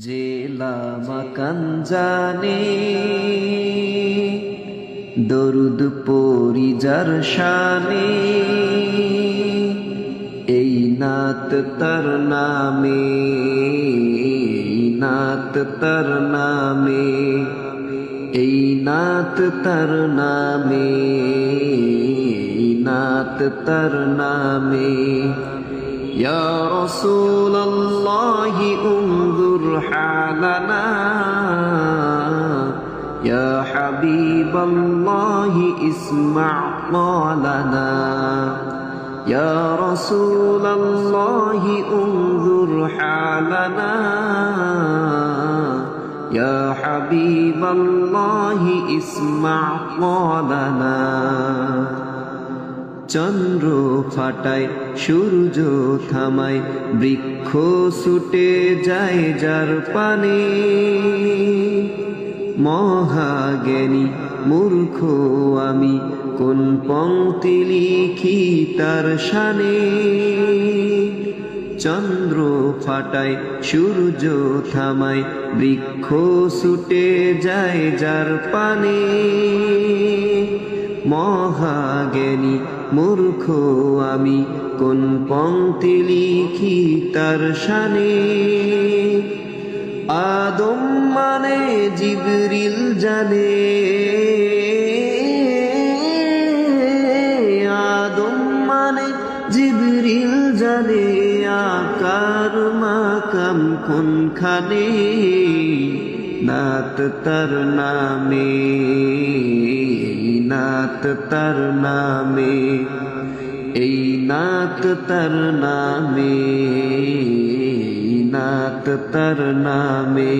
জেলা মাকান জানে দরুদ পরি যার শানে, এই নাত তার নামে, এই নাত তার নামে, এই নাত তার নামে, এই নাত তার নামে। يا رسول الله انظر حالنا، يا حبيب الله اسمع قولنا، يا رسول الله انظر حالنا، يا حبيب الله اسمع قولنا। চন্দ্র ফাটায় সূর্য থামায়, বৃক্ষ ছুটে যায় যার পানে, মহাজ্ঞানী মূর্খ আমি কোন পংক্তি লিখি তার শানে। চন্দ্র ফাটায় সূর্য থামায়, বৃক্ষ ছুটে যায় যার পানে, মহাজ্ঞানী মূর্খ আমি কোন পংক্তি লিখি তার শানে। আদম মানে জিবরিল জানে, আদম মানে জিবরিল জানে, আকার মাকাম কোনখানে, নাত তার নামে, নাত তার নামে, এই নাত তার নামে, নাত তার নামে।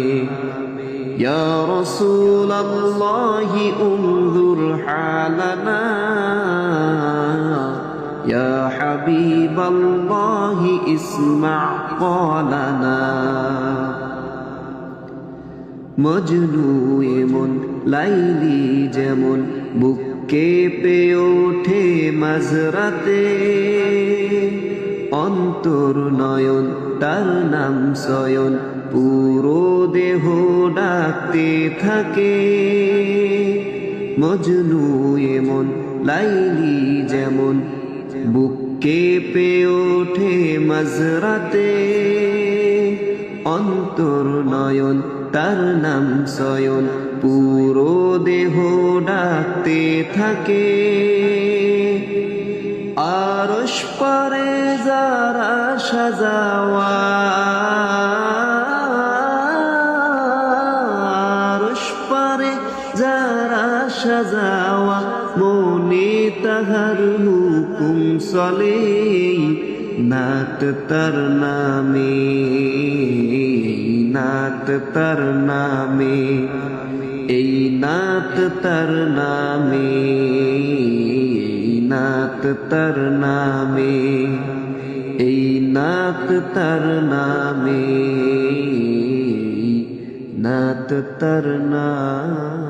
يا رسول الله انظر حالنا، يا حبيب الله اسمع قولنا। মজনু এমন লাইলি যেমন বুক কেঁপে ওঠে মাঝরাতে, অন্তর নয়ন তার নাম সয়ন পুরো দেহ ডাকতে থাকে। মজনু এমন লাইলি যেমন বুক কেঁপে ওঠে মাঝরাতে, অন্তর নয়ন তার নাম সয়ন পুরো দেহ ডাকতে থাকে। আরশ পারে যারা সাজাওয়া, আরশ পারে যারা সাজাওয়া, মনে তাহার হুকুম চলে, নাত তার নামে, নাত তার নামে, এই নাত তার নামে, নাত তার নামে, এই নাত তার নামে, নাত তার নামে।